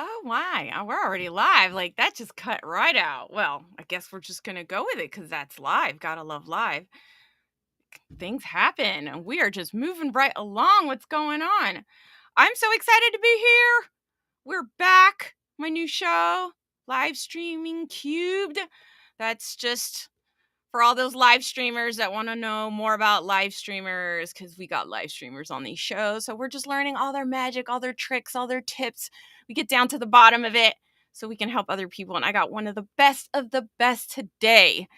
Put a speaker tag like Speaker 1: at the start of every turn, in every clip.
Speaker 1: Oh my, we're already live. Like that just cut right out. Well, I guess we're just gonna go with it because that's live. Gotta love live. Things happen and we are just moving right along. What's going on? I'm so excited to be here. We're back. My new show, live streaming cubed. That's just for all those live streamers that want to know more about live streamers, because we got live streamers on these shows. So we're just learning all their magic, all their tricks, all their tips. We get down to the bottom of it so we can help other people. And I got one of the best today.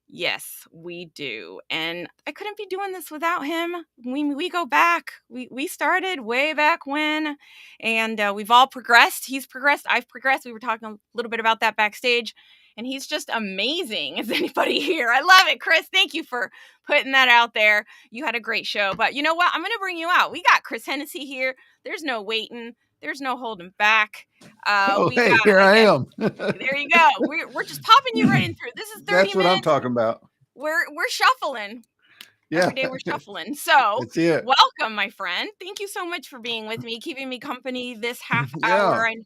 Speaker 1: Yes, we do. And I couldn't be doing this without him. We go back. We started way back when, and we've all progressed. He's progressed. I've progressed. We were talking a little bit about that backstage, and he's just amazing. Is anybody here? I love it, Chris. Thank you for putting that out there. You had a great show. But you know what? I'm going to bring you out. We got Chris Hennessy here. There's no waiting. There's no holding back.
Speaker 2: Oh, hey, here I am.
Speaker 1: There you go. We're just popping you right in through. This is 30
Speaker 2: That's what
Speaker 1: minutes.
Speaker 2: I'm talking about.
Speaker 1: We're shuffling.
Speaker 2: Yeah.
Speaker 1: Every day we're shuffling. So
Speaker 2: That's it.
Speaker 1: welcome, my friend. Thank you so much for being with me, keeping me company this half hour. And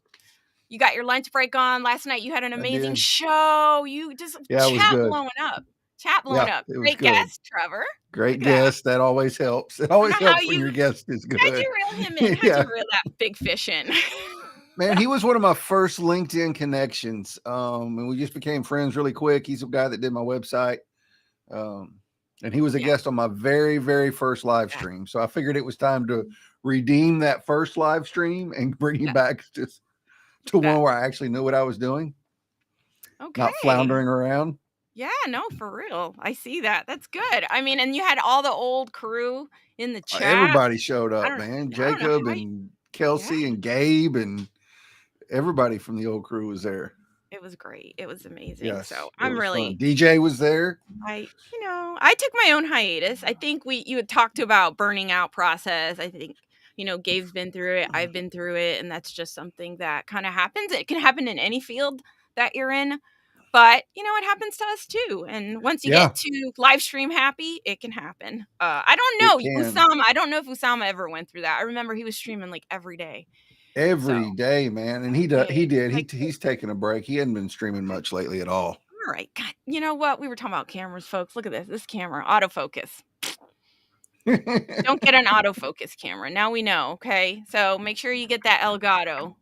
Speaker 1: you got your lunch break on. Last night you had an amazing show. You just chat blowing up. Chat blowing up. Great guest, Trevor.
Speaker 2: Great guest. That always helps. It always helps when your guest is good.
Speaker 1: How'd you reel him in? How'd you reel that big fish in?
Speaker 2: Man, he was one of my first LinkedIn connections. And we just became friends really quick. He's a guy that did my website. And he was a guest on my very, very first live stream. So I figured it was time to redeem that first live stream and bring him back to one where I actually knew what I was doing.
Speaker 1: Okay.
Speaker 2: Not floundering around.
Speaker 1: Yeah, no, for real. I see that. That's good. I mean, and you had all the old crew in the chat.
Speaker 2: Everybody showed up, man. Jacob and Kelsey and Gabe and everybody from the old crew was there.
Speaker 1: It was great. It was amazing.
Speaker 2: Yes,
Speaker 1: so I'm really
Speaker 2: fun. DeeJae was there.
Speaker 1: I took my own hiatus. I think you had talked about burning out process. I think, Gabe's been through it. I've been through it. And that's just something that kind of happens. It can happen in any field that you're in. But, it happens to us too. And once you get to live stream happy, it can happen. I don't know. Usama, I don't know if Usama ever went through that. I remember he was streaming like every day.
Speaker 2: Every day, man. And he did. He's taking a break. He hadn't been streaming much lately at all.
Speaker 1: All right. God, you know what? We were talking about cameras, folks. Look at this. This camera, autofocus. Don't get an autofocus camera. Now we know, okay? So make sure you get that Elgato.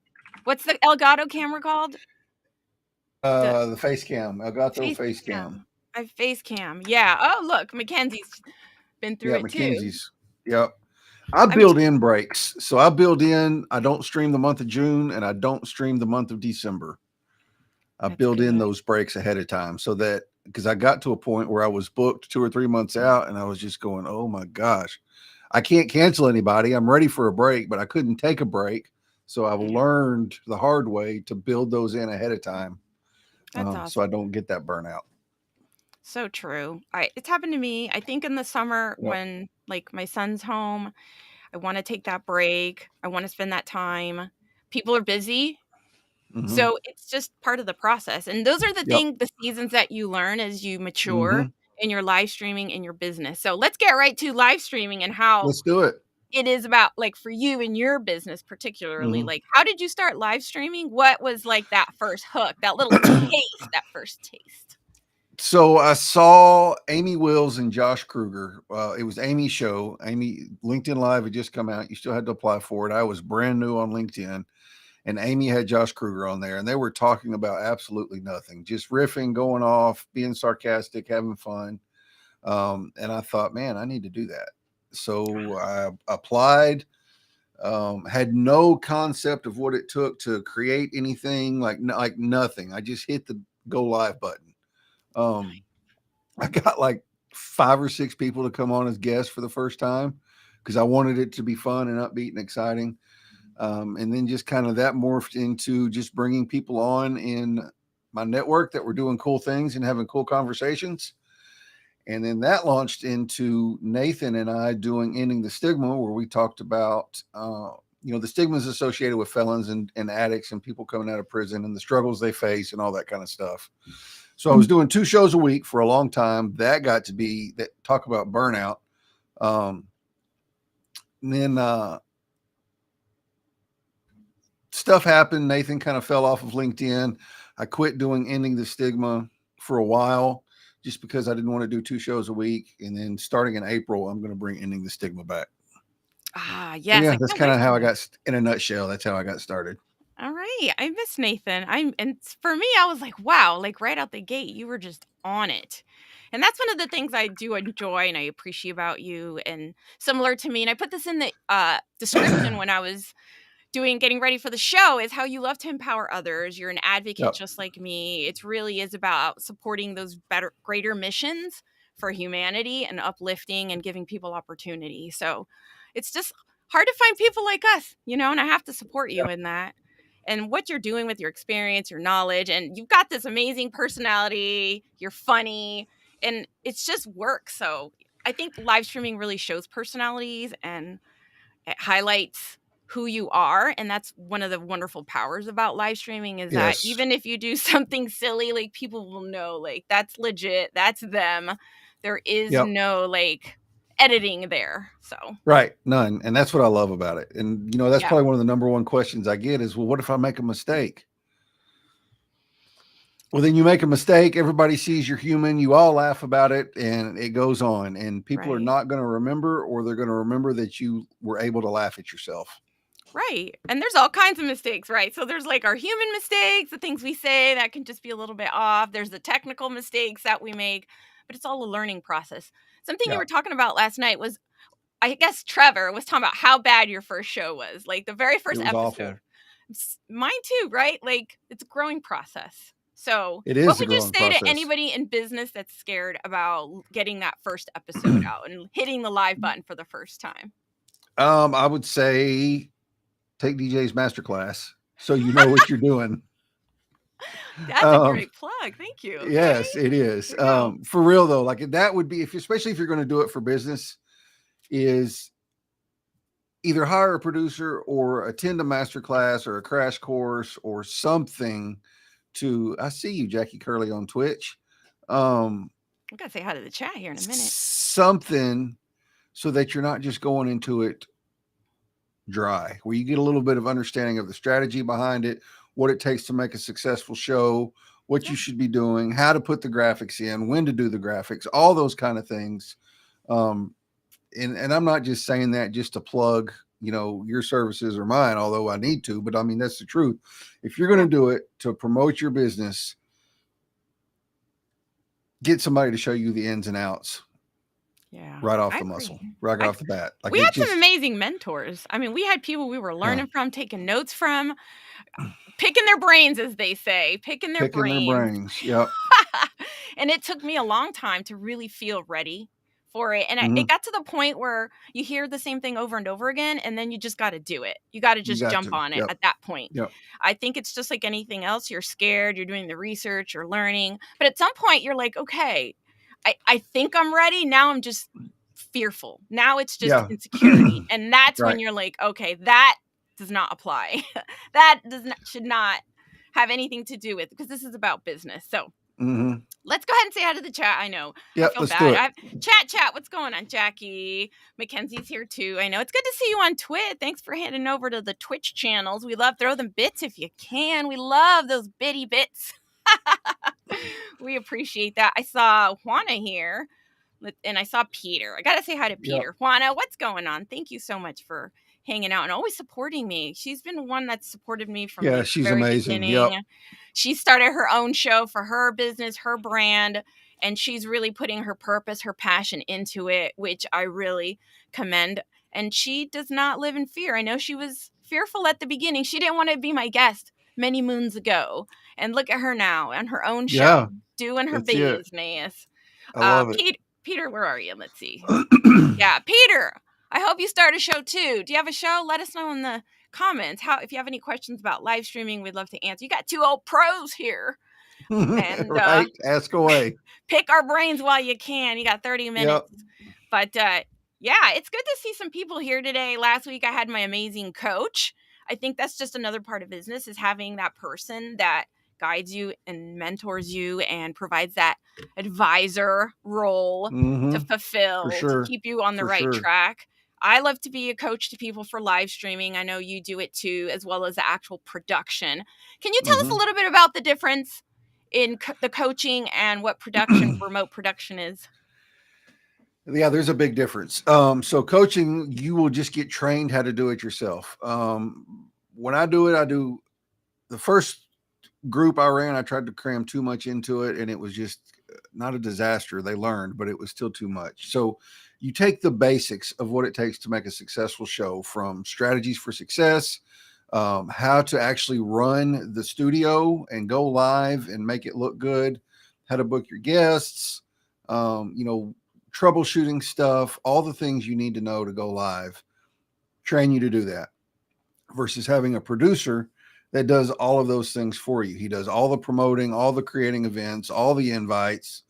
Speaker 1: What's the Elgato camera called?
Speaker 2: The face cam. Elgato face cam.
Speaker 1: Face cam. Yeah. Oh, look, Mackenzie's been through it
Speaker 2: Mackenzie's. Too. Yep. I build in breaks. So I build in, I don't stream the month of June and I don't stream the month of December. I build in those breaks ahead of time so that, because I got to a point where I was booked 2 or 3 months out and I was just going, oh my gosh, I can't cancel anybody. I'm ready for a break, but I couldn't take a break. So I've learned the hard way to build those in ahead of time. Awesome. So I don't get that burnout.
Speaker 1: So true. It's happened to me. I think in the summer when like my son's home, I want to take that break. I want to spend that time. People are busy. Mm-hmm. So it's just part of the process. And those are the seasons that you learn as you mature in your live streaming and your business. So let's get right to live streaming and how
Speaker 2: let's do it.
Speaker 1: It is about like for you and your business, particularly, like how did you start live streaming? What was like that first hook, that little taste, that first taste?
Speaker 2: So I saw Amy Wills and Josh Kruger. It was Amy's show. LinkedIn Live had just come out. You still had to apply for it. I was brand new on LinkedIn, and Amy had Josh Kruger on there, and they were talking about absolutely nothing, just riffing, going off, being sarcastic, having fun. And I thought, man, I need to do that. So I applied, had no concept of what it took to create anything, like nothing. I just hit the go live button. I got like 5 or 6 people to come on as guests for the first time because I wanted it to be fun and upbeat and exciting. And then just kind of that morphed into just bringing people on in my network that were doing cool things and having cool conversations. And then that launched into Nathan and I doing Ending the Stigma, where we talked about, the stigmas associated with felons and addicts and people coming out of prison and the struggles they face and all that kind of stuff. So I was doing 2 shows a week for a long time. That got to be that talk about burnout. And then stuff happened. Nathan kind of fell off of LinkedIn. I quit doing Ending the Stigma for a while just because I didn't want to do 2 shows a week. And then starting in April, I'm going to bring Ending the Stigma back.
Speaker 1: Ah,
Speaker 2: So
Speaker 1: yes,
Speaker 2: yeah,
Speaker 1: I
Speaker 2: that's
Speaker 1: can't
Speaker 2: kind
Speaker 1: wait
Speaker 2: of
Speaker 1: for
Speaker 2: how I
Speaker 1: that.
Speaker 2: got in a nutshell. That's how I got started.
Speaker 1: All right. I miss Nathan. For me, I was like, wow, like right out the gate, you were just on it. And that's one of the things I do enjoy and I appreciate about you. And similar to me, and I put this in the description when I was getting ready for the show, is how you love to empower others. You're an advocate
Speaker 2: Yep.
Speaker 1: just like me. It really is about supporting those greater missions for humanity and uplifting and giving people opportunity. So it's just hard to find people like us, and I have to support you in that. And what you're doing with your experience, your knowledge, and you've got this amazing personality, you're funny, and it's just work. So I think live streaming really shows personalities and it highlights who you are, and that's one of the wonderful powers about live streaming is that
Speaker 2: Yes.
Speaker 1: even if you do something silly, like people will know like that's legit, that's them. There is
Speaker 2: Yep.
Speaker 1: no like editing there. So,
Speaker 2: Right. None. And that's what I love about it. And that's
Speaker 1: yeah.
Speaker 2: probably one of the number one questions I get is, well, what if I make a mistake? Well, then you make a mistake. Everybody sees you're human. You all laugh about it, and it goes on. And people are
Speaker 1: Right.
Speaker 2: not going to remember, or they're going to remember that you were able to laugh at yourself.
Speaker 1: Right. And there's all kinds of mistakes, right? So there's like our human mistakes, the things we say that can just be a little bit off. There's the technical mistakes that we make, but it's all a learning process. Something you
Speaker 2: Yeah,
Speaker 1: were talking about last night was, I guess Trevor was talking about how bad your first show was, like the very
Speaker 2: it
Speaker 1: first
Speaker 2: was
Speaker 1: episode.
Speaker 2: awful.
Speaker 1: Mine too, right? Like it's a growing process. So,
Speaker 2: It
Speaker 1: what
Speaker 2: is a
Speaker 1: would you
Speaker 2: growing
Speaker 1: say to
Speaker 2: process.
Speaker 1: anybody in business that's scared about getting that first episode out and hitting the live button for the first time?
Speaker 2: I would say take DJ's masterclass so you know what you're doing.
Speaker 1: That's a
Speaker 2: Um,
Speaker 1: great plug. Thank you. Okay.
Speaker 2: yes, it is.
Speaker 1: Here we go.
Speaker 2: For real though, like that would be especially if you're going to do it for business, is either hire a producer or attend a master class or a crash course or something to I see you, Jackie Curley on Twitch. Um,
Speaker 1: I'm gonna say hi to the chat here in a minute.
Speaker 2: something so that you're not just going into it dry, where you get a little bit of understanding of the strategy behind it, what it takes to make a successful show, what
Speaker 1: Yeah.
Speaker 2: you should be doing, how to put the graphics in, when to do the graphics, all those kind of things. Um, and I'm not just saying that just to plug, your services or mine, although I need to, but I mean, that's the truth. If you're going
Speaker 1: Yeah.
Speaker 2: to do it to promote your business, get somebody to show you the ins and outs
Speaker 1: Yeah.
Speaker 2: right off
Speaker 1: I
Speaker 2: the
Speaker 1: agree.
Speaker 2: muscle, right
Speaker 1: I
Speaker 2: off the bat. Like
Speaker 1: We
Speaker 2: it
Speaker 1: had some
Speaker 2: just,
Speaker 1: amazing mentors. I mean, we had people we were
Speaker 2: yeah,
Speaker 1: learning from, taking notes from, picking their brains, as they say, picking their
Speaker 2: picking their
Speaker 1: brains.
Speaker 2: brains. Yep.
Speaker 1: And it took me a long time to really feel ready for it. And it
Speaker 2: Mm-hmm.
Speaker 1: got to the point where you hear the same thing over and over again, and then you just got to do it. You got to
Speaker 2: You
Speaker 1: just
Speaker 2: got
Speaker 1: jump
Speaker 2: to.
Speaker 1: on it
Speaker 2: Yep.
Speaker 1: at that point.
Speaker 2: Yep.
Speaker 1: I think it's just like anything else. You're scared, you're doing the research, you're learning. But at some point, you're like, okay, I think I'm ready. Now I'm just fearful. Now it's just
Speaker 2: Yeah.
Speaker 1: insecurity. And that's when
Speaker 2: Right.
Speaker 1: you're like, okay, that does not apply. That should not have anything to do with, because this is about business. So
Speaker 2: Mm-hmm.
Speaker 1: let's go ahead and say hi to the chat. I know. I
Speaker 2: Yep.
Speaker 1: feel
Speaker 2: Let's do
Speaker 1: bad.
Speaker 2: it.
Speaker 1: Chat. What's going on, Jackie? Mackenzie's here too. I know. It's good to see you on Twitch. Thanks for heading over to the Twitch channels. We love throw them bits if you can. We love those bitty bits. We appreciate that. I saw Juana here, and I saw Peter. I gotta say hi to
Speaker 2: Yep.
Speaker 1: Peter. Juana, what's going on? Thank you so much for hanging out and always supporting me. She's been one that's supported me from
Speaker 2: Yeah.
Speaker 1: like the
Speaker 2: She's
Speaker 1: very
Speaker 2: amazing. Yep.
Speaker 1: beginning. She started her own show for her business, her brand, and she's really putting her purpose, her passion into it, which I really commend. And she does not live in fear. I know she was fearful at the beginning. She didn't want to be my guest many moons ago. And look at her now on her own show,
Speaker 2: Yeah.
Speaker 1: doing her
Speaker 2: That's it.
Speaker 1: business.
Speaker 2: I love it.
Speaker 1: Pete, Peter, where are you? Let's see. Yeah, Peter. I hope you start a show too. Do you have a show? Let us know in the comments. How if you have any questions about live streaming, we'd love to answer. You got two old pros here, and
Speaker 2: Right. Ask away.
Speaker 1: pick our brains while you can. You got 30 minutes.
Speaker 2: Yep.
Speaker 1: But yeah, it's good to see some people here today. Last week I had my amazing coach. I think that's just another part of business is having that person that guides you and mentors you and provides that advisor role to
Speaker 2: Mm-hmm. For
Speaker 1: fulfill to
Speaker 2: sure.
Speaker 1: keep you on the
Speaker 2: For
Speaker 1: right
Speaker 2: sure.
Speaker 1: track. I love to be a coach to people for live streaming. I know you do it too, as well as the actual production. Can you tell us a
Speaker 2: Mm-hmm.
Speaker 1: little bit about the difference in the coaching and what production, remote production is?
Speaker 2: Yeah, there's a big difference. So coaching, you will just get trained how to do it yourself. When I do it, I do the first group I ran, I tried to cram too much into it, and it was just not a disaster. They learned, but it was still too much. So you take the basics of what it takes to make a successful show, from strategies for success, how to actually run the studio and go live and make it look good, how to book your guests, you know, troubleshooting stuff, all the things you need to know to go live. Train you to do that versus having a producer that does all of those things for you. He does all the promoting, all the creating events, all the invites,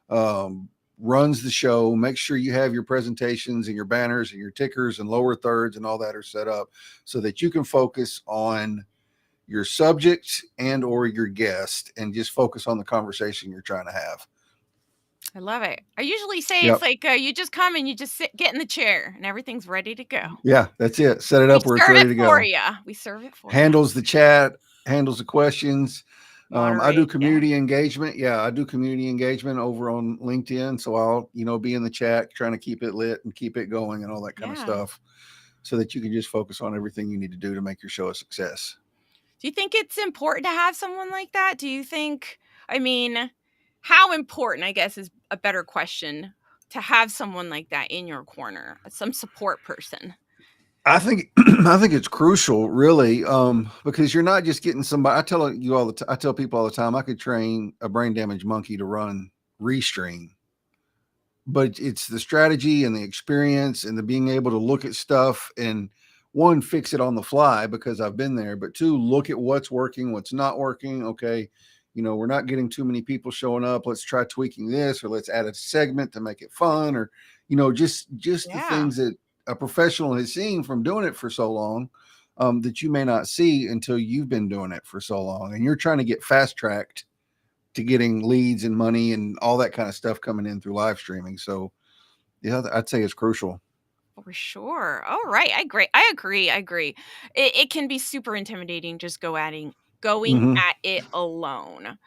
Speaker 2: runs the show, makes sure you have your presentations and your banners and your tickers and lower thirds and all that are set up so that you can focus on your subject and or your guest and just focus on the conversation you're trying to have.
Speaker 1: I love it. I usually say it's
Speaker 2: Yep.
Speaker 1: like you just come and you just get in the chair and everything's ready to go.
Speaker 2: Yeah, that's it. Set it
Speaker 1: We
Speaker 2: up where it's
Speaker 1: serve it
Speaker 2: ready to
Speaker 1: for
Speaker 2: go.
Speaker 1: you. We serve it for you.
Speaker 2: Handles the chat, handles the questions. I do
Speaker 1: Moderate. Yeah.
Speaker 2: community engagement. Yeah, I do community engagement over on LinkedIn. So I'll, be in the chat trying to keep it lit and keep it going and all that kind of
Speaker 1: Yeah.
Speaker 2: stuff so that you can just focus on everything you need to do to make your show a success.
Speaker 1: Do you think it's important to have someone like that? Do you think, I mean, how important, I guess, is a better question to have someone like that in your corner, some support person?
Speaker 2: I think I think it's crucial, really, because you're not just getting somebody. I tell people all the time, I could train a brain damaged monkey to run Restream, but it's the strategy and the experience and the being able to look at stuff and, one, fix it on the fly because I've been there, but two, look at what's working, what's not working. Okay, we're not getting too many people showing up. Let's try tweaking this, or let's add a segment to make it fun, or just the
Speaker 1: Yeah.
Speaker 2: things that a professional has seen from doing it for so long, that you may not see until you've been doing it for so long, and you're trying to get fast tracked to getting leads and money and all that kind of stuff coming in through live streaming. So yeah, I'd say it's crucial.
Speaker 1: For sure. All right. I agree. I agree. I agree. It can be super intimidating just going
Speaker 2: Mm-hmm.
Speaker 1: at it alone.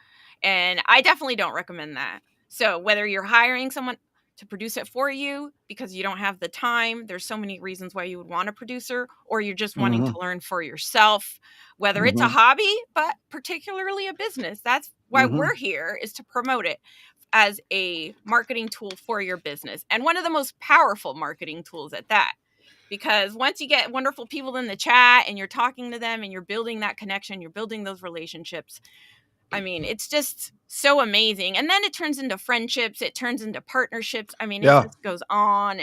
Speaker 1: And I definitely don't recommend that. So whether you're hiring someone to produce it for you because you don't have the time, there's so many reasons why you would want a producer, or you're just wanting to
Speaker 2: Mm-hmm.
Speaker 1: learn for yourself, whether it's a
Speaker 2: Mm-hmm.
Speaker 1: hobby, but particularly a business. That's why
Speaker 2: Mm-hmm.
Speaker 1: we're here, is to promote it as a marketing tool for your business, and one of the most powerful marketing tools at that. Because once you get wonderful people in the chat and you're talking to them and you're building that connection, you're building those relationships, I mean, it's just so amazing. And then it turns into friendships, it turns into partnerships. I mean, it
Speaker 2: Yeah.
Speaker 1: just goes on,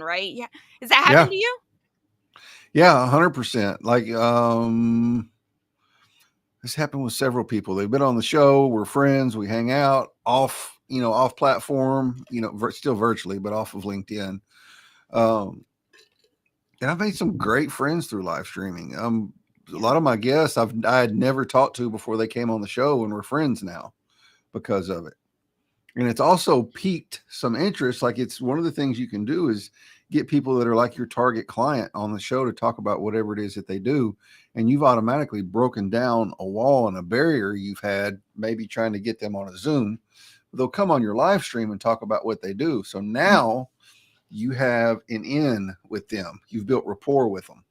Speaker 1: right? Yeah. Has that happened
Speaker 2: Yeah.
Speaker 1: to you?
Speaker 2: Yeah. 100%. Like, this happened with several people. They've been on the show. We're friends. We hang out off platform, still virtually, but off of LinkedIn. Um, and I've made some great friends through live streaming. A
Speaker 1: Yeah.
Speaker 2: lot of my guests I had never talked to before they came on the show, and we're friends now because of it. And it's also piqued some interest. Like, it's one of the things you can do is get people that are like your target client on the show to talk about whatever it is that they do. And you've automatically broken down a wall and a barrier you've had, maybe trying to get them on a Zoom. They'll come on your live stream and talk about what they do. So now you have an in with them. You've built rapport with them.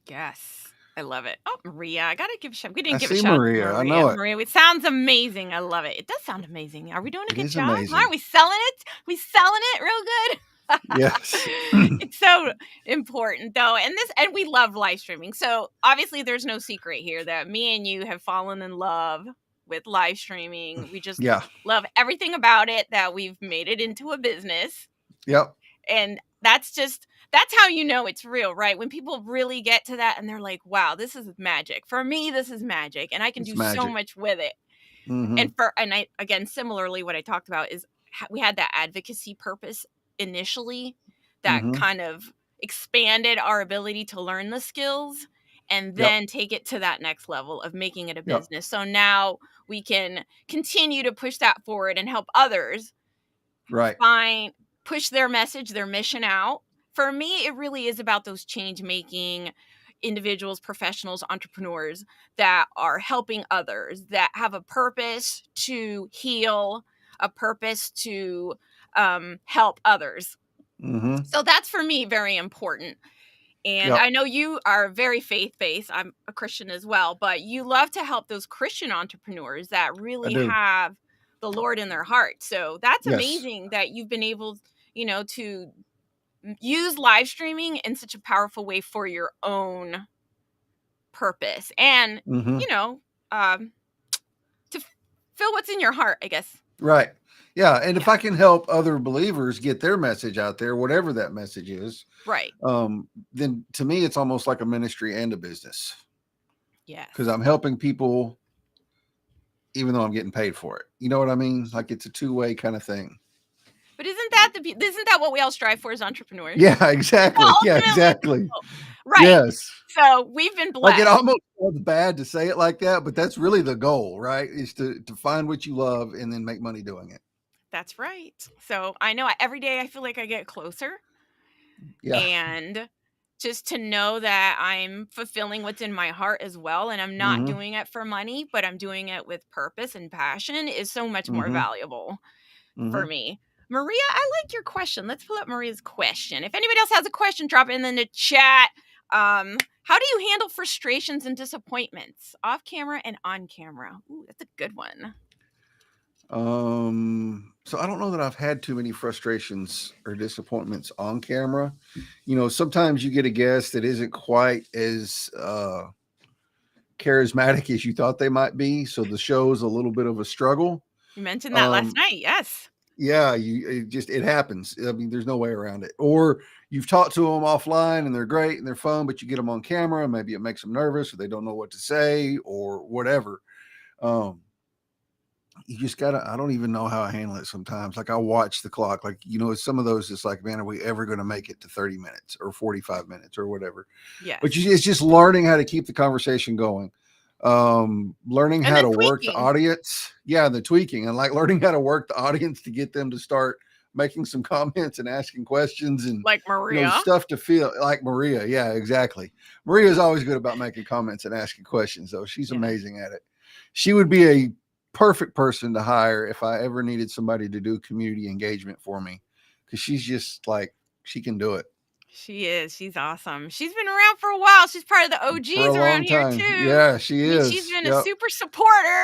Speaker 1: Yes. I love it. Oh, Maria, I gotta give a shout. We
Speaker 2: I
Speaker 1: didn't give a
Speaker 2: see
Speaker 1: shout to
Speaker 2: Maria. I
Speaker 1: Maria.
Speaker 2: know it.
Speaker 1: Maria, it sounds amazing. I love it. It does sound amazing. Are we doing a
Speaker 2: It
Speaker 1: good
Speaker 2: is
Speaker 1: job? Are
Speaker 2: amazing.
Speaker 1: we selling it? We selling it real good?
Speaker 2: Yes.
Speaker 1: It's so important though. And we love live streaming. So obviously there's no secret here that me and you have fallen in love with live streaming. We just
Speaker 2: Yeah.
Speaker 1: love everything about it, that we've made it into a business.
Speaker 2: Yep.
Speaker 1: And that's how you know it's real, right? When people really get to that and they're like, "Wow, this is magic. For me, this is magic, and I can
Speaker 2: It's
Speaker 1: do so
Speaker 2: magic.
Speaker 1: much with it."
Speaker 2: Mhm.
Speaker 1: And I, again, similarly, what I talked about is we had that advocacy purpose initially that
Speaker 2: Mhm.
Speaker 1: kind of expanded our ability to learn the skills and
Speaker 2: Yep.
Speaker 1: then take it to that next level of making it a
Speaker 2: Yep.
Speaker 1: business. So now we can continue to push that forward and help others
Speaker 2: Right.
Speaker 1: find push their message, their mission out. For me, it really is about those change making individuals, professionals, entrepreneurs that are helping others, that have a purpose to heal, a purpose to help others.
Speaker 2: Mhm.
Speaker 1: So that's for me very important. And
Speaker 2: Yep.
Speaker 1: I know you are very faith based. I'm a Christian as well, but you love to help those Christian entrepreneurs that
Speaker 2: I
Speaker 1: really
Speaker 2: do.
Speaker 1: have the Lord in their heart. So that's
Speaker 2: Yes.
Speaker 1: amazing that you've been able, to use live streaming in such a powerful way for your own purpose and,
Speaker 2: Mhm.
Speaker 1: you know, um, to fill what's in your heart, I guess.
Speaker 2: Right. Yeah, and if
Speaker 1: Yeah,
Speaker 2: I can help other believers get their message out there, whatever that message is,
Speaker 1: right.
Speaker 2: then to me it's almost like a ministry and a business because
Speaker 1: Yes.
Speaker 2: I'm helping people even though I'm getting paid for it. You know what I mean? Like it's a two-way kind of thing.
Speaker 1: But isn't that what we all strive for as entrepreneurs?
Speaker 2: Yeah,
Speaker 1: It's
Speaker 2: exactly. Yeah,
Speaker 1: ultimately the
Speaker 2: exactly.
Speaker 1: goal. Right.
Speaker 2: Yes.
Speaker 1: So we've been
Speaker 2: Like it
Speaker 1: blessed.
Speaker 2: almost sounds bad to say it like that, but that's really the goal, right? Is to find what you love and then make money doing it.
Speaker 1: That's right. So I know every day I feel like I get closer,
Speaker 2: Yeah.
Speaker 1: and just to know that I'm fulfilling what's in my heart as well, and I'm not
Speaker 2: Mhm.
Speaker 1: doing it for money, but I'm doing it with purpose and passion is so much more
Speaker 2: Mhm.
Speaker 1: valuable for
Speaker 2: Mhm.
Speaker 1: me. Maria, I like your question. Let's pull up Maria's question. If anybody else has a question, drop it in the chat. How do you handle frustrations and disappointments off camera and on camera? Ooh, that's a good one.
Speaker 2: So I don't know that I've had too many frustrations or disappointments on camera. You know, sometimes you get a guest that isn't quite as charismatic as you thought they might be, so the show's a little bit of a struggle.
Speaker 1: You mentioned that last
Speaker 2: Um,
Speaker 1: night. Yes.
Speaker 2: yeah, it happens. I mean, there's no way around it. Or you've talked to them offline and they're great and they're fun, but you get them on camera and maybe it makes them nervous or they don't know what to say or whatever. Um, you just gotta, I don't even know how I handle it sometimes. Like I watch the clock, like, some of those, it's like, man, are we ever going to make it to 30 minutes or 45 minutes or whatever? But
Speaker 1: Yes.
Speaker 2: it's just learning how to keep the conversation going. Learning
Speaker 1: And
Speaker 2: how
Speaker 1: then
Speaker 2: to work the
Speaker 1: tweaking,
Speaker 2: audience. Yeah. The tweaking and like learning how to work the audience to get them to start making some comments and asking questions and,
Speaker 1: like Maria.
Speaker 2: stuff to feel like Maria. Yeah, exactly. Maria is always good about making comments and asking questions though. She's
Speaker 1: Yes.
Speaker 2: amazing at it. She would be a perfect person to hire if I ever needed somebody to do community engagement for me because she's just like she can do it
Speaker 1: She is. She's awesome. She's been around for a while. She's part of the
Speaker 2: for a
Speaker 1: OGs around
Speaker 2: long
Speaker 1: here
Speaker 2: time.
Speaker 1: too.
Speaker 2: Yeah, she
Speaker 1: I mean, she's
Speaker 2: is.
Speaker 1: been a
Speaker 2: Yep.
Speaker 1: super supporter.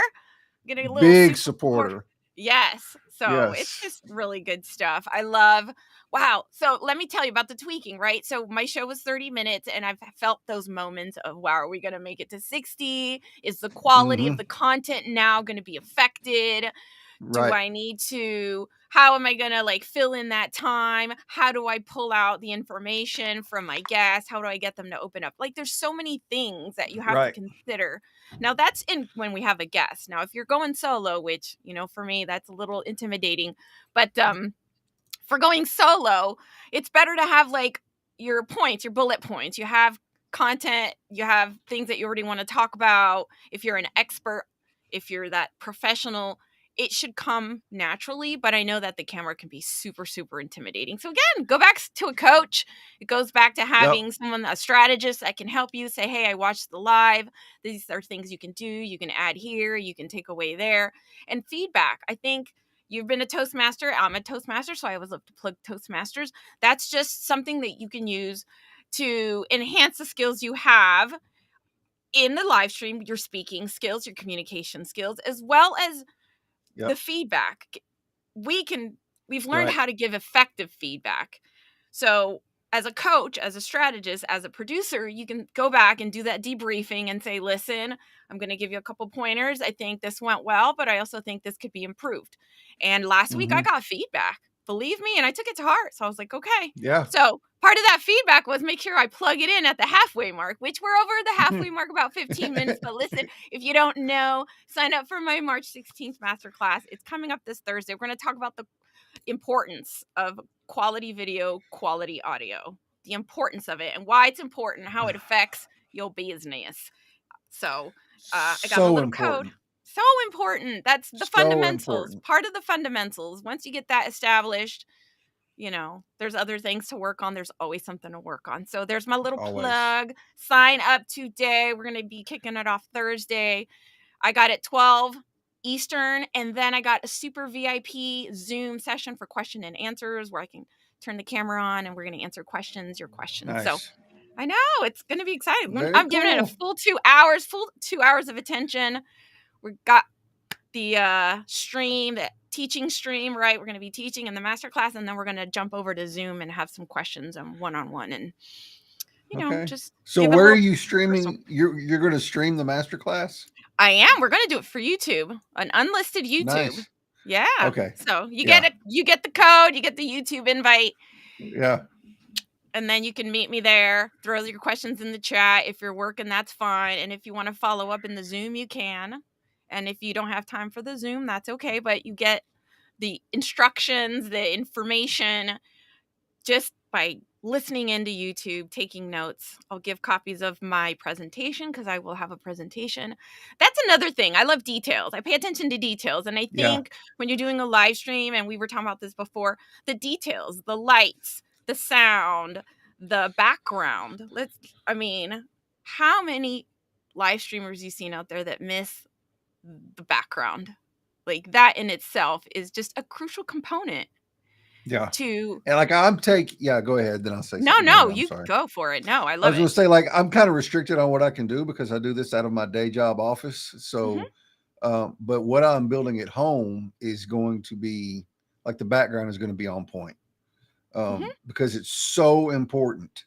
Speaker 1: Get a little
Speaker 2: Big
Speaker 1: super support.
Speaker 2: supporter.
Speaker 1: Yes. So it's
Speaker 2: Yes.
Speaker 1: just really good stuff. I love, wow. So let me tell you about the tweaking, right? So my show was 30 minutes and I've felt those moments of, wow, are we going to make it to 60? Is the quality of
Speaker 2: Mm-hmm.
Speaker 1: the content now going to be affected? Do
Speaker 2: Right.
Speaker 1: I need to, how am I going to like fill in that time? How do I pull out the information from my guests? How do I get them to open up? Like there's so many things that you have to
Speaker 2: Right.
Speaker 1: consider. Now that's in when we have a guest. Now if you're going solo, which, for me that's a little intimidating, but for going solo, it's better to have like your points, your bullet points. You have content, you have things that you already want to talk about. If you're an expert, if you're that professional, it should come naturally. But I know that the camera can be super, super intimidating. So again, go back to a coach. It goes back to
Speaker 2: Yep.
Speaker 1: having someone, a strategist that can help you say, hey, I watched the live. These are things you can do. You can add here, you can take away there. And feedback. I think you've been a Toastmaster. I'm a Toastmaster, so I always love to plug Toastmasters. That's just something that you can use to enhance the skills you have in the live stream, your speaking skills, your communication skills, as well as the
Speaker 2: Yep.
Speaker 1: feedback. We can we've learned
Speaker 2: Right.
Speaker 1: how to give effective feedback. So as a coach, as a strategist, as a producer, you can go back and do that debriefing and say, listen, I'm going to give you a couple pointers. I think this went well, but I also think this could be improved. And last week I
Speaker 2: Mhm.
Speaker 1: got feedback, believe me, and I took it to heart. So I was like, okay.
Speaker 2: Yeah.
Speaker 1: So part of that feedback was make sure I plug it in at the halfway mark, which we're over the halfway mark about 15 minutes. But listen, if you don't know, sign up for my March 16th masterclass. It's coming up this Thursday. We're going to talk about the importance of quality video, quality audio, the importance of it, and why it's important, how it affects your business. So I got the
Speaker 2: So
Speaker 1: little code.
Speaker 2: important.
Speaker 1: So important. That's the
Speaker 2: So
Speaker 1: fundamentals,
Speaker 2: important.
Speaker 1: part of the fundamentals. Once you get that established, there's other things to work on. There's always something to work on. So there's my little
Speaker 2: Always.
Speaker 1: plug. Sign up today. We're going to be kicking it off Thursday. I got it 12 Eastern, and then I got a super VIP Zoom session for question and answers where I can turn the camera on and we're going to answer your questions. So
Speaker 2: Nice.
Speaker 1: I know it's going to be exciting.
Speaker 2: Very
Speaker 1: I'm giving it a
Speaker 2: cool.
Speaker 1: full 2 hours of attention. We got the stream, the teaching stream, right? We're going to be teaching in the masterclass, and then we're going to jump over to Zoom and have some questions and one-on-one, and
Speaker 2: Okay.
Speaker 1: just
Speaker 2: So
Speaker 1: give it a
Speaker 2: where are
Speaker 1: little
Speaker 2: you
Speaker 1: personal.
Speaker 2: streaming? You're going to stream the masterclass?
Speaker 1: I am. We're gonna do it for YouTube, an unlisted YouTube.
Speaker 2: Nice.
Speaker 1: Yeah.
Speaker 2: Okay.
Speaker 1: So you get
Speaker 2: Yeah.
Speaker 1: it. You get the code. You get the YouTube invite,
Speaker 2: Yeah.
Speaker 1: and then you can meet me there. Throw your questions in the chat. If you're working, that's fine. And if you want to follow up in the Zoom, you can. And if you don't have time for the Zoom, that's okay. But you get the instructions, the information, just by listening into YouTube, taking notes. I'll give copies of my presentation because I will have a presentation. That's another thing. I love details. I pay attention to details. And I
Speaker 2: Yeah.
Speaker 1: think when you're doing a live stream, and we were talking about this before, the details, the lights, the sound, the background. I mean, how many live streamers you seen out there that miss the background? Like that in itself is just a crucial component
Speaker 2: Yeah.
Speaker 1: to.
Speaker 2: And like yeah, go ahead. Then I'll say
Speaker 1: No,
Speaker 2: something. Go
Speaker 1: no,
Speaker 2: ahead. I'm
Speaker 1: you
Speaker 2: sorry.
Speaker 1: go for it. No, I
Speaker 2: I
Speaker 1: love
Speaker 2: was going
Speaker 1: it.
Speaker 2: to say, like, I'm kind of restricted on what I can do because I do this out of my day job office.
Speaker 1: Mhm,
Speaker 2: So, but what I'm building at home is going to be like the background is going to be on point
Speaker 1: mhm.
Speaker 2: because it's so important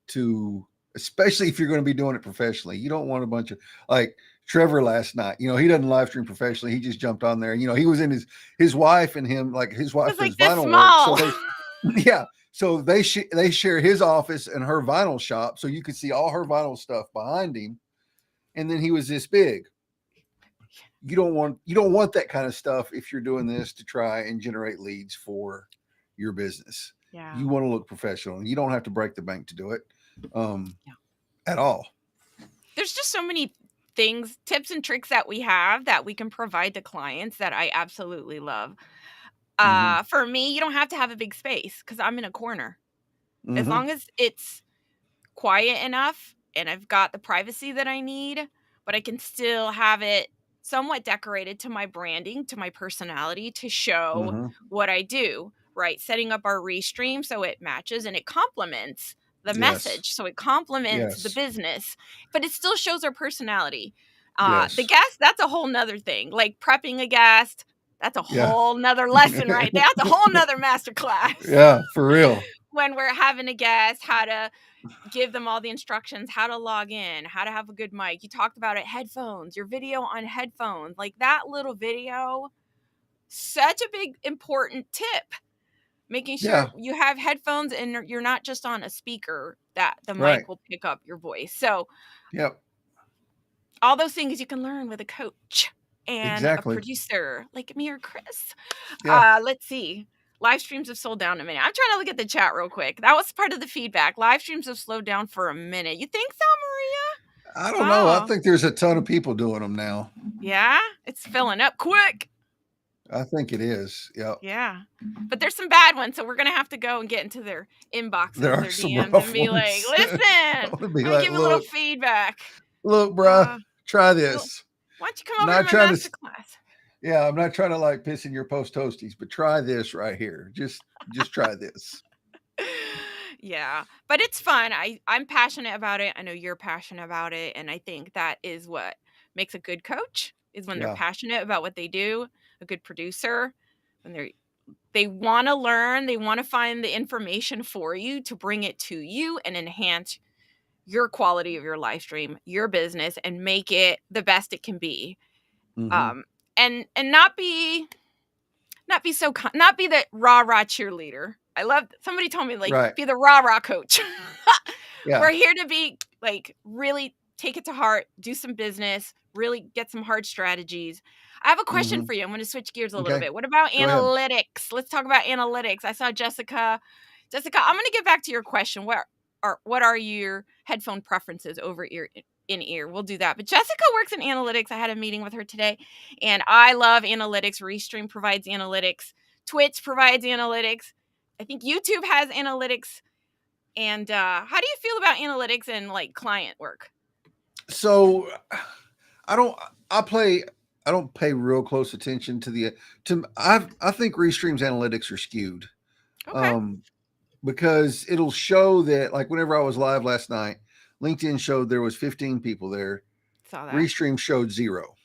Speaker 2: to, especially if you're going to be doing it professionally. You don't want a bunch of like Trevor last night. He doesn't live stream professionally. He just jumped on there. He was in his wife and him, like his
Speaker 1: It
Speaker 2: wife
Speaker 1: was like
Speaker 2: does
Speaker 1: this
Speaker 2: vinyl work. So
Speaker 1: small.
Speaker 2: they, yeah. So they share his office and her vinyl shop. So you could see all her vinyl stuff behind him. And then he was this big. You don't want that kind of stuff if you're doing this to try and generate leads for your business.
Speaker 1: Yeah,
Speaker 2: You want to look professional. You don't have to break the bank to do it. Um,
Speaker 1: yeah.
Speaker 2: at all.
Speaker 1: There's just so many things, tips and tricks that we have that we can provide to clients that I absolutely love.
Speaker 2: Mhm.
Speaker 1: For me, you don't have to have a big space because I'm in a corner. As
Speaker 2: Mhm.
Speaker 1: long as it's quiet enough and I've got the privacy that I need, but I can still have it somewhat decorated to my branding, to my personality to show
Speaker 2: Mhm.
Speaker 1: what I do, right? Setting up our restream so it matches and it complements the
Speaker 2: Yes.
Speaker 1: message. So it complements the
Speaker 2: Yes.
Speaker 1: business, but it still shows our personality. The
Speaker 2: Yes.
Speaker 1: guest, that's a whole nother thing. Like prepping a guest, that's a
Speaker 2: Yeah.
Speaker 1: whole nother lesson right there. That's a whole nother masterclass.
Speaker 2: Yeah, for real.
Speaker 1: When we're having a guest, how to give them all the instructions, how to log in, how to have a good mic. You talked about it, headphones, your video on headphones, like that little video, such a big important tip. Making sure
Speaker 2: Yeah.
Speaker 1: you have headphones and you're not just on a speaker that the
Speaker 2: Right.
Speaker 1: mic will pick up your voice. So,
Speaker 2: Yep.
Speaker 1: all those things you can learn with a coach and a
Speaker 2: Exactly.
Speaker 1: producer like me or Chris.
Speaker 2: Yeah.
Speaker 1: Let's see. Live streams have slowed down a minute. I'm trying to look at the chat real quick. That was part of the feedback. Live streams have slowed down for a minute. You think so,
Speaker 2: I don't
Speaker 1: Maria?
Speaker 2: know. I
Speaker 1: Oh,
Speaker 2: think there's a ton of people doing them now.
Speaker 1: yeah. It's filling up quick.
Speaker 2: I think it is. Yep.
Speaker 1: Yeah. But there's some bad ones, so we're gonna have to go and get into their
Speaker 2: There
Speaker 1: inboxes,
Speaker 2: are
Speaker 1: their
Speaker 2: some
Speaker 1: DMs, and
Speaker 2: rough
Speaker 1: be like,
Speaker 2: ones.
Speaker 1: "Listen,
Speaker 2: I want to be
Speaker 1: let me
Speaker 2: like,
Speaker 1: give you a little
Speaker 2: look,
Speaker 1: feedback.
Speaker 2: look, bruh,
Speaker 1: Uh,
Speaker 2: try
Speaker 1: well,
Speaker 2: this.
Speaker 1: why don't you come
Speaker 2: I'm
Speaker 1: over to
Speaker 2: not
Speaker 1: my
Speaker 2: trying to
Speaker 1: master class?"
Speaker 2: yeah, I'm not trying to like piss in your post toasties, but try this right here. Just try this.
Speaker 1: Yeah, but it's fun. I'm passionate about it. I know you're passionate about it, and I think that is what makes a good coach is when they're
Speaker 2: Yeah.
Speaker 1: passionate about what they do. A good producer when they're They want to learn, they want to find the information for you to bring it to you and enhance your quality of your live stream, your business, and make it the best it can be.
Speaker 2: Mm-hmm.
Speaker 1: Um, and not be the rah-rah cheerleader. I love somebody told me, like,
Speaker 2: Right.
Speaker 1: be the rah-rah coach.
Speaker 2: Yeah.
Speaker 1: We're here to be, like, really take it to heart, do some business, really get some hard strategies. I have a question
Speaker 2: Mm-hmm.
Speaker 1: for you. I'm gonna switch gears a little
Speaker 2: Okay.
Speaker 1: bit. What about
Speaker 2: Go ahead.
Speaker 1: analytics? Let's talk about analytics. I saw Jessica. Jessica, I'm gonna get back to your question. What are your headphone preferences over ear in ear? We'll do that. But Jessica works in analytics. I had a meeting with her today, and I love analytics. Restream provides analytics. Twitch provides analytics. I think YouTube has analytics. And how do you feel about analytics and like client work?
Speaker 2: So I don't I play I don't pay real close attention to I think Restream's analytics are skewed.
Speaker 1: Okay,
Speaker 2: Um because it'll show that, like, whenever I was live last night, LinkedIn showed there was 15 people there.
Speaker 1: saw that.
Speaker 2: Restream showed 0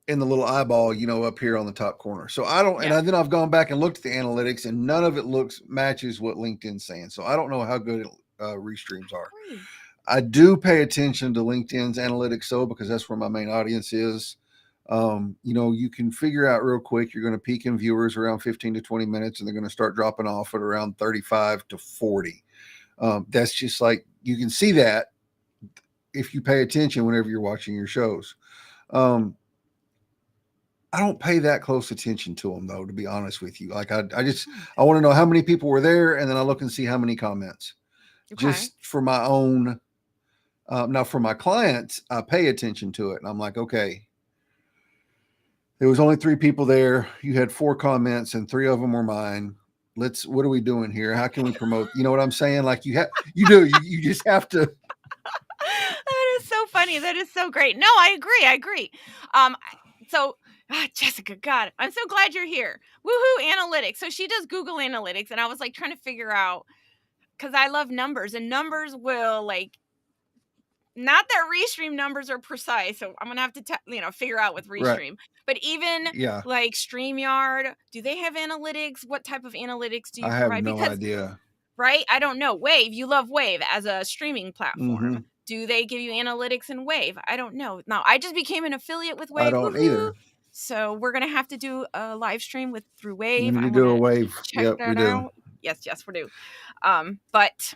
Speaker 2: in the little eyeball, up here on the top corner. So I don't,
Speaker 1: Yeah.
Speaker 2: then I've gone back and looked at the analytics, and none of it matches what LinkedIn's saying. So I don't know how good Restreams are.
Speaker 1: Agree.
Speaker 2: I do pay attention to LinkedIn's analytics, though, because that's where my main audience is. You can figure out real quick you're going to peak in viewers around 15 to 20 minutes, and they're going to start dropping off at around 35 to 40. That's just like, you can see that if you pay attention whenever you're watching your shows. Um, I don't pay that close attention to them, though, to be honest with you. Like,
Speaker 1: Hmm.
Speaker 2: I want to know how many people were there, and then I look and see how many comments,
Speaker 1: Okay.
Speaker 2: just for my own. Now, for my clients, I pay attention to it, and I'm like, okay, there was only 3 people there. You had 4 comments, and 3 of them were mine. What are we doing here? How can we promote? You know what I'm saying? Like, you just have to.
Speaker 1: That is so funny. That is so great. No, I agree. I agree. So Jessica, God, I'm so glad you're here. Woohoo, analytics. So she does Google Analytics, and I was like trying to figure out because I love numbers, and numbers will like not that Restream numbers are precise, so I'm gonna have to figure out with
Speaker 2: Right.
Speaker 1: Restream. But even
Speaker 2: Yeah.
Speaker 1: like StreamYard, do they have analytics? What type of analytics do you
Speaker 2: I have
Speaker 1: provide?
Speaker 2: no
Speaker 1: Because
Speaker 2: idea.
Speaker 1: right, I don't know. Wave, you love Wave as a streaming platform.
Speaker 2: Hmm.
Speaker 1: Do they give you analytics in Wave? I don't know. Now I just became an affiliate with
Speaker 2: I
Speaker 1: Wave.
Speaker 2: don't
Speaker 1: Woohoo!
Speaker 2: either.
Speaker 1: So we're gonna have to do a live stream with through
Speaker 2: We
Speaker 1: Wave.
Speaker 2: need
Speaker 1: I
Speaker 2: to
Speaker 1: want
Speaker 2: do a
Speaker 1: to
Speaker 2: wave.
Speaker 1: check
Speaker 2: Yep, we
Speaker 1: that
Speaker 2: do.
Speaker 1: out. Yes, yes, we do. But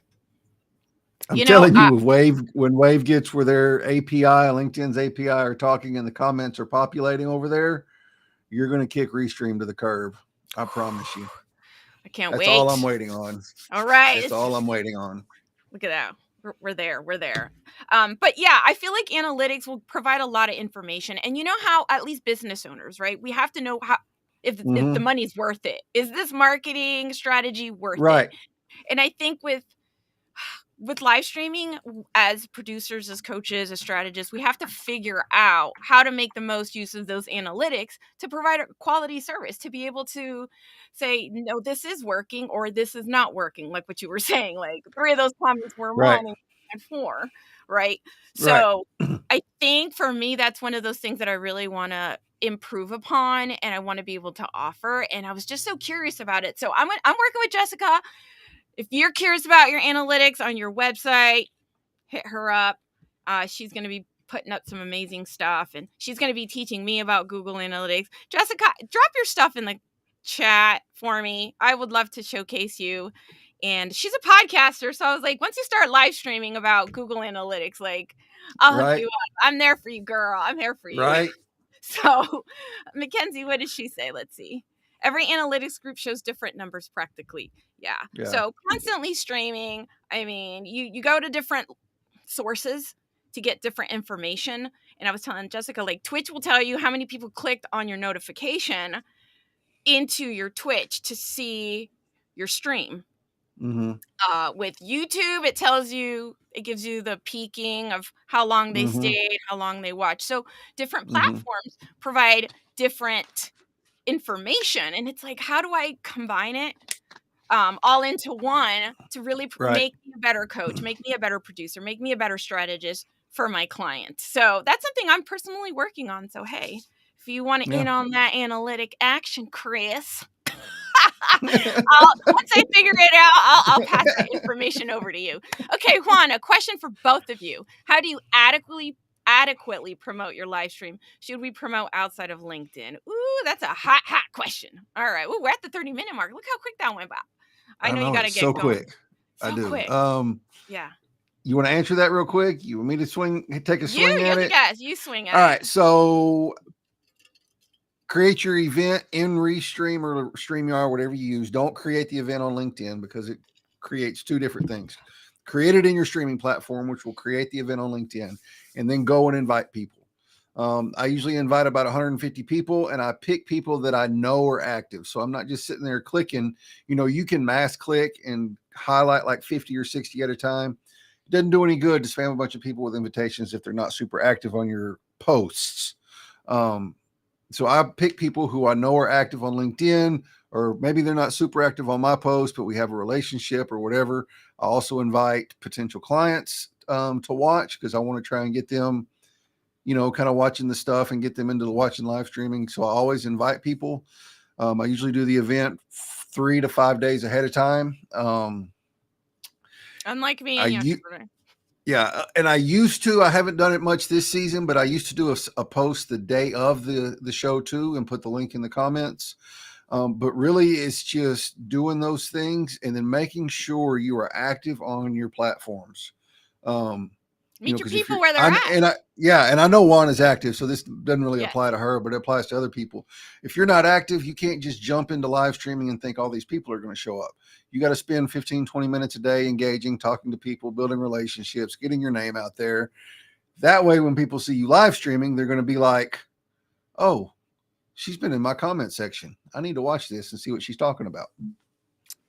Speaker 2: I'm
Speaker 1: you know,
Speaker 2: telling you, when Wave gets where their API, LinkedIn's API, are talking and the comments are populating over there, you're going to kick Restream to the curb. I promise you.
Speaker 1: I can't
Speaker 2: That's all I'm
Speaker 1: wait.
Speaker 2: waiting on.
Speaker 1: All right.
Speaker 2: That's all I'm waiting on.
Speaker 1: Look at that. We're there. We're there. But yeah, I feel like analytics will provide a lot of information. And you know how, at least business owners, right? We have to know how if the
Speaker 2: Mm-hmm.
Speaker 1: money's worth it. Is this marketing strategy worth it?
Speaker 2: Right.
Speaker 1: And I think with live streaming, as producers, as coaches, as strategists, we have to figure out how to make the most use of those analytics to provide a quality service, to be able to say, no, this is working or this is not working, like what you were saying. Like 3 of those comments were
Speaker 2: Right.
Speaker 1: mine and 4, right?
Speaker 2: Right.
Speaker 1: So I think for me, that's one of those things that I really want to improve upon and I want to be able to offer. And I was just so curious about it. So I'm working with Jessica. If you're curious about your analytics on your website, hit her up. She's going to be putting up some amazing stuff and she's going to be teaching me about Google Analytics. Jessica, drop your stuff in the chat for me. I would love to showcase you. And she's a podcaster. So I was like, once you start live streaming about Google Analytics, like, I'll hook
Speaker 2: Right.
Speaker 1: you up. I'm there for you, girl. I'm here for you.
Speaker 2: Right.
Speaker 1: So, Mackenzie, what did she say? Let's see. Every analytics group shows different numbers practically. Yeah.
Speaker 2: Yeah.
Speaker 1: So constantly streaming. I mean, you go to different sources to get different information. And I was telling Jessica, like Twitch will tell you how many people clicked on your notification into your Twitch to see your stream.
Speaker 2: Mm-hmm.
Speaker 1: With YouTube, it gives you the peaking of how long they
Speaker 2: Mm-hmm.
Speaker 1: stayed, how long they watched. So different
Speaker 2: Mm-hmm.
Speaker 1: platforms provide different information. And it's like, how do I combine it all into one to really
Speaker 2: Right.
Speaker 1: make me a better coach, make me a better producer, make me a better strategist for my client? So that's something I'm personally working on. So, hey, If you want to
Speaker 2: Yeah.
Speaker 1: in on that analytic action, Chris, once I figure it out, I'll pass that information over to you. Okay, Juan, a question for both of you. How do you adequately promote your live stream? Should we promote outside of LinkedIn? Ooh, that's a hot question. All right. Ooh, we're at the 30-minute mark. Look how quick that went by. I
Speaker 2: I
Speaker 1: know you
Speaker 2: know
Speaker 1: got to
Speaker 2: it's so
Speaker 1: get going.
Speaker 2: quick. I
Speaker 1: So
Speaker 2: do.
Speaker 1: quick. Yeah.
Speaker 2: You want to answer that real quick? You want me to take a swing
Speaker 1: You're
Speaker 2: at
Speaker 1: the
Speaker 2: it?
Speaker 1: guys. You swing
Speaker 2: All
Speaker 1: at it.
Speaker 2: right. So create your event in Restream or StreamYard, whatever you use. Don't create the event on LinkedIn because it creates two different things. Create it in your streaming platform, which will create the event on LinkedIn, and then go and invite people. I usually invite about 150 people, and I pick people that I know are active. So I'm not just sitting there clicking. You can mass click and highlight like 50 or 60 at a time. It doesn't do any good to spam a bunch of people with invitations if they're not super active on your posts. Um, so I pick people who I know are active on LinkedIn, or maybe they're not super active on my post, but we have a relationship or whatever. I also invite potential clients to watch because I want to try and get them, kind of watching the stuff and get them into the watching live streaming. So I always invite people. I usually do the event 3 to 5 days ahead of time.
Speaker 1: Unlike me
Speaker 2: I
Speaker 1: and yesterday.
Speaker 2: Yeah, and I haven't done it much this season, but I used to do a post the day of the show too and put the link in the comments. But really, it's just doing those things and then making sure you are active on your platforms. Um,
Speaker 1: Meet your
Speaker 2: because if
Speaker 1: people
Speaker 2: you're,
Speaker 1: where they're at.
Speaker 2: and I know Juan is active, so this doesn't really
Speaker 1: Yes.
Speaker 2: apply to her, but it applies to other people. If you're not active, you can't just jump into live streaming and think all these people are going to show up. You got to spend 15, 20 minutes a day engaging, talking to people, building relationships, getting your name out there. That way, when people see you live streaming, they're going to be like, oh, she's been in my comment section. I need to watch this and see what she's talking about.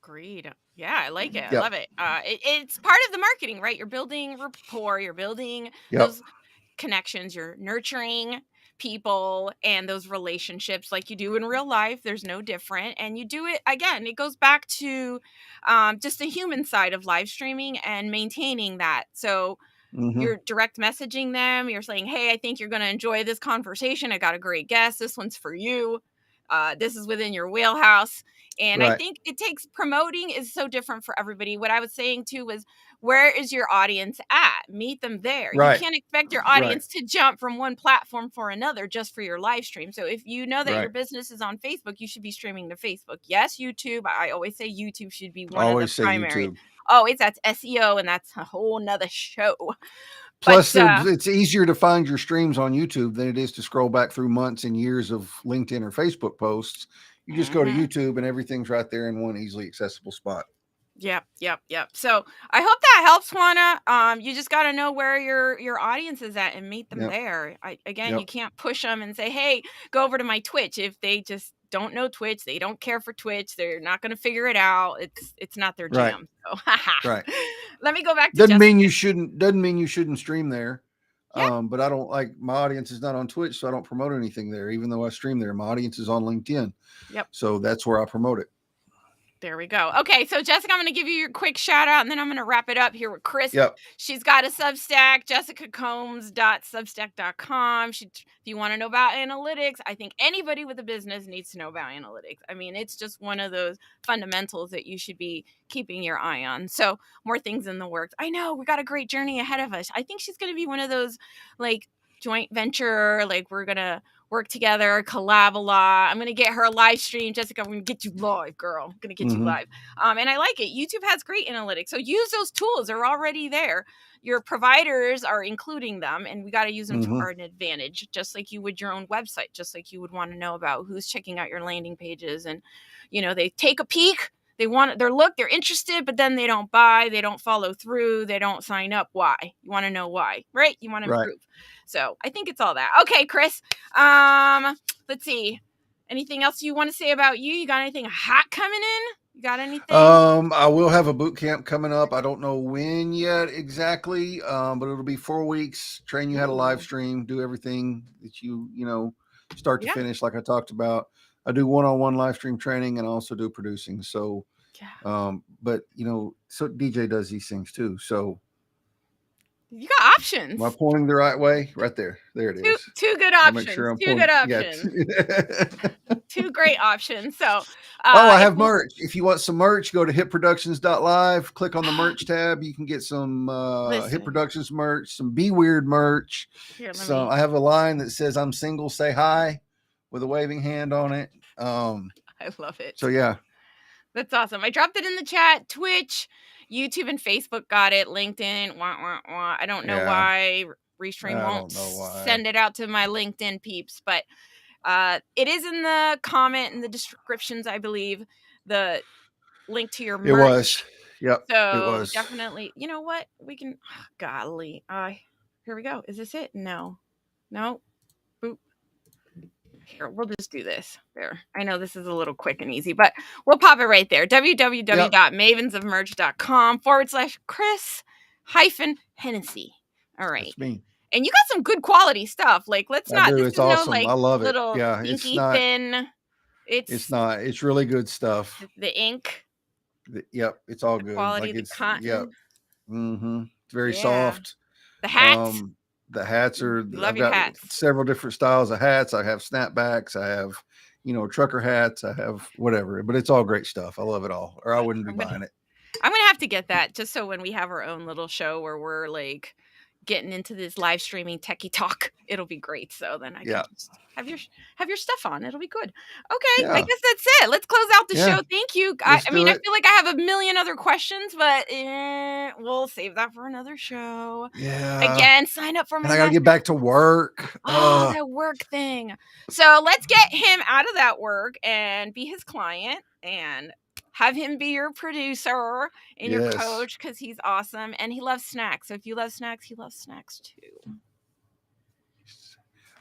Speaker 1: Agreed. Yeah, I like it. I
Speaker 2: Yep.
Speaker 1: love it. It's part of the marketing, right? You're building rapport, you're building
Speaker 2: Yep.
Speaker 1: those connections, you're nurturing people and those relationships like you do in real life. There's no different. And you do it again, it goes back to just the human side of live streaming and maintaining that. So
Speaker 2: Mm-hmm.
Speaker 1: you're direct messaging them. You're saying, hey, I think you're going to enjoy this conversation. I got a great guest. This one's for you. This is within your wheelhouse. And I
Speaker 2: Right.
Speaker 1: think it takes promoting is so different for everybody. What I was saying too was, where is your audience at? Meet them there. You
Speaker 2: Right.
Speaker 1: can't expect your
Speaker 2: Right.
Speaker 1: audience to jump from one platform for another just for your live stream. So if you know that your
Speaker 2: Right.
Speaker 1: business is on Facebook, you should be streaming to Facebook. Yes, YouTube. I always say YouTube should be one of the
Speaker 2: Always say
Speaker 1: primary.
Speaker 2: YouTube.
Speaker 1: Oh, that's SEO, and that's a whole nother show. But
Speaker 2: Plus, it's easier to find your streams on YouTube than it is to scroll back through months and years of LinkedIn or Facebook posts. You just go to
Speaker 1: mhm.
Speaker 2: YouTube and everything's right there in one easily accessible spot.
Speaker 1: Yep. So I hope that helps, Juana. You just got to know where your audience is at and meet them
Speaker 2: Yep.
Speaker 1: there. Again, you
Speaker 2: Yep.
Speaker 1: can't push them and say, "Hey, go over to my Twitch." If they just don't know Twitch, they don't care for Twitch. They're not going to figure it out. It's not their
Speaker 2: Right.
Speaker 1: jam. So,
Speaker 2: Right.
Speaker 1: let me go back to
Speaker 2: Doesn't mean
Speaker 1: Jessica.
Speaker 2: you shouldn't. Doesn't mean you shouldn't stream there.
Speaker 1: Yeah.
Speaker 2: But I don't like my audience is not on Twitch, so I don't promote anything there. Even though I stream there, my audience is on LinkedIn,
Speaker 1: Yep.
Speaker 2: so that's where I promote it.
Speaker 1: There we go. Okay, so Jessica, I'm going to give you your quick shout out and then I'm going to wrap it up here with Chris.
Speaker 2: Yep.
Speaker 1: She's got a Substack, jessicacombs.substack.com. If you want to know about analytics, I think anybody with a business needs to know about analytics. I mean, it's just one of those fundamentals that you should be keeping your eye on. So, more things in the works. I know we got a great journey ahead of us. I think she's going to be one of those like joint venture, like we're going to work together, collab a lot. I'm gonna get her a live stream. Jessica, I'm gonna get you live, girl. I'm gonna get you
Speaker 2: Mm-hmm.
Speaker 1: live. And I like it. YouTube has great analytics. So use those tools. They're already there. Your providers are including them, and we got to use them to
Speaker 2: Mm-hmm.
Speaker 1: our advantage, just like you would your own website, just like you would want to know about who's checking out your landing pages. And they take a peek. They're interested, but then they don't buy, they don't follow through, they don't sign up. Why? You want to know why, right? You want to
Speaker 2: Right.
Speaker 1: improve. So I think it's all that. Okay, Chris. Let's see. Anything else you want to say about you? You got anything hot coming in? You got anything?
Speaker 2: I will have a boot camp coming up. I don't know when yet exactly, but it'll be 4 weeks. Train you how to live
Speaker 1: Ooh.
Speaker 2: stream, do everything that start to
Speaker 1: Yeah.
Speaker 2: finish, like I talked about. I do one-on-one live stream training and I also do producing. So,
Speaker 1: Yeah.
Speaker 2: but so DeeJae does these things too. So
Speaker 1: You got
Speaker 2: Am I
Speaker 1: options.
Speaker 2: pointing the right way? Right there. There it
Speaker 1: Two
Speaker 2: is.
Speaker 1: two good
Speaker 2: I'll make sure
Speaker 1: options.
Speaker 2: I'm
Speaker 1: Two good
Speaker 2: pointing. Yeah.
Speaker 1: options. Two great options. So,
Speaker 2: Oh, I
Speaker 1: if
Speaker 2: have
Speaker 1: you
Speaker 2: merch. If you want some merch, go to hitproductions.live, click on the merch tab. You can get some Hit
Speaker 1: listen
Speaker 2: Productions merch, some Be Weird merch.
Speaker 1: here, let
Speaker 2: Some
Speaker 1: me.
Speaker 2: I have a line that says I'm single, say hi with a waving hand on it.
Speaker 1: I love it.
Speaker 2: So yeah.
Speaker 1: That's awesome. I dropped it in the chat. Twitch, YouTube, and Facebook got it. LinkedIn, wah, wah, wah. I don't know
Speaker 2: Yeah.
Speaker 1: why Restream
Speaker 2: I
Speaker 1: won't
Speaker 2: don't know why.
Speaker 1: send it out to my LinkedIn peeps, but it is in the comment and the descriptions, I believe, the link to your
Speaker 2: It was.
Speaker 1: merch.
Speaker 2: Yep. It
Speaker 1: So
Speaker 2: was.
Speaker 1: definitely, you know what? We can, golly. Here we go. Is this it? No. No. Boop. Here, we'll just do this. There. I know this is a little quick and easy, but we'll pop it right there.
Speaker 2: Yep.
Speaker 1: www.mavensofmerch.com/Chris hyphen Hennessy. All right.
Speaker 2: That's me.
Speaker 1: And you got some good quality stuff. Like, let's
Speaker 2: I
Speaker 1: not,
Speaker 2: do.
Speaker 1: this
Speaker 2: It's
Speaker 1: is no
Speaker 2: awesome.
Speaker 1: like
Speaker 2: I love it.
Speaker 1: little
Speaker 2: Yeah. It's
Speaker 1: dinky
Speaker 2: not.
Speaker 1: thin.
Speaker 2: It's
Speaker 1: It's
Speaker 2: not. It's really good stuff.
Speaker 1: the ink,
Speaker 2: Yep. It's all
Speaker 1: the
Speaker 2: good.
Speaker 1: quality,
Speaker 2: Like
Speaker 1: the
Speaker 2: it's. Yep.
Speaker 1: cotton.
Speaker 2: It's very
Speaker 1: Yeah.
Speaker 2: soft.
Speaker 1: The hats.
Speaker 2: The hats are.
Speaker 1: You love
Speaker 2: I've
Speaker 1: your
Speaker 2: got
Speaker 1: hats.
Speaker 2: several different styles of hats. I have snapbacks. I have, trucker hats. I have whatever. But it's all great stuff. I love it all, or I
Speaker 1: Nice.
Speaker 2: wouldn't be buying it.
Speaker 1: I'm gonna have to get that just so when we have our own little show where we're like getting into this live streaming techie talk, it'll be great. So then I can
Speaker 2: Yeah.
Speaker 1: just have your stuff on. It'll be good. Okay, I
Speaker 2: Yeah.
Speaker 1: guess that's it. Let's close out the
Speaker 2: Yeah.
Speaker 1: show. Thank you.
Speaker 2: Let's
Speaker 1: I
Speaker 2: do
Speaker 1: mean, I
Speaker 2: it.
Speaker 1: feel like I have a million other questions, but we'll save that for another show.
Speaker 2: Yeah.
Speaker 1: Again, sign up for
Speaker 2: And
Speaker 1: my
Speaker 2: I got to
Speaker 1: master.
Speaker 2: get back to work.
Speaker 1: Oh, that work thing. So let's get him out of that work and be his client and have him be your producer and your
Speaker 2: Yes.
Speaker 1: coach because he's awesome and he loves snacks. So if you love snacks, he loves snacks too.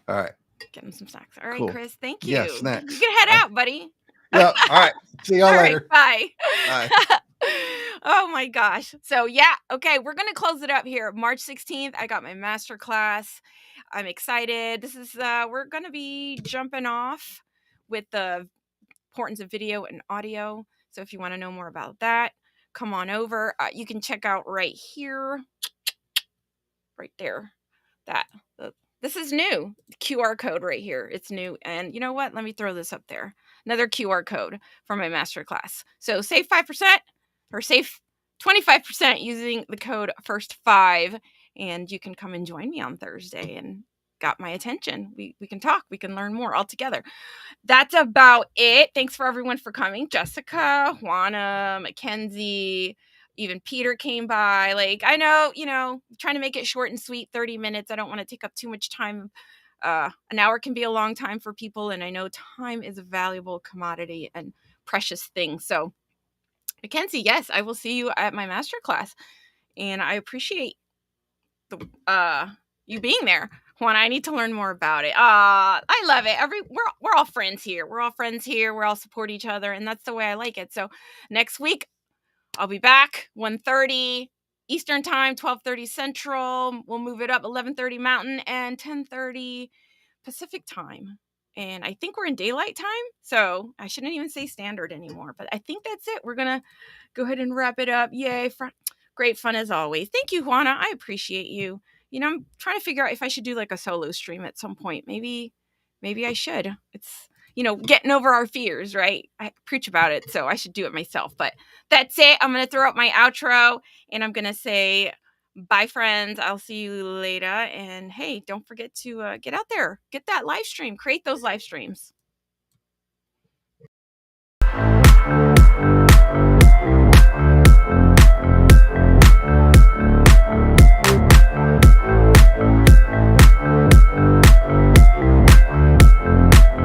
Speaker 2: All right.
Speaker 1: Get him some snacks. All right,
Speaker 2: Cool.
Speaker 1: Chris. Thank
Speaker 2: Yeah.
Speaker 1: you.
Speaker 2: Snacks.
Speaker 1: You can head out, buddy.
Speaker 2: Yeah. All right. See y'all
Speaker 1: All right.
Speaker 2: later.
Speaker 1: Bye.
Speaker 2: Bye.
Speaker 1: Oh my gosh. So yeah, okay, we're gonna close it up here. March 16th, I got my master class. I'm excited. This is we're gonna be jumping off with the importance of video and audio. So if you want to know more about that, come on over. You can check out right here, right there. That this is new. The QR code right here. It's new. And you know what? Let me throw this up there. Another QR code for my master class. So save 5% or save 25% using the code first5 and you can come and join me on Thursday and got my attention. We can talk, we can learn more all together. That's about it. Thanks for everyone for coming. Jessica, Juana, Mackenzie, even Peter came by. Like, I know, trying to make it short and sweet, 30 minutes. I don't want to take up too much time. An hour can be a long time for people, and I know time is a valuable commodity and precious thing. So, Mackenzie, yes, I will see you at my masterclass, and I appreciate the you being there. Juan, I need to learn more about it. I love it. We're all friends here. We're all friends here. We're all support each other, and that's the way I like it. So next week I'll be back 1:30 Eastern time, 12:30 Central. We'll move it up 11:30 Mountain and 10:30 Pacific time. And I think we're in daylight time, so I shouldn't even say standard anymore. But I think that's it. We're gonna go ahead and wrap it up. Yay! Great fun as always. Thank you, Juana. I appreciate you. I'm trying to figure out if I should do like a solo stream at some point. Maybe I should. It's getting over our fears, right? I preach about it, so I should do it myself. But that's it. I'm gonna throw up my outro and I'm gonna say bye, friends. I'll see you later. And hey, don't forget to get out there, get that live stream, create those live streams.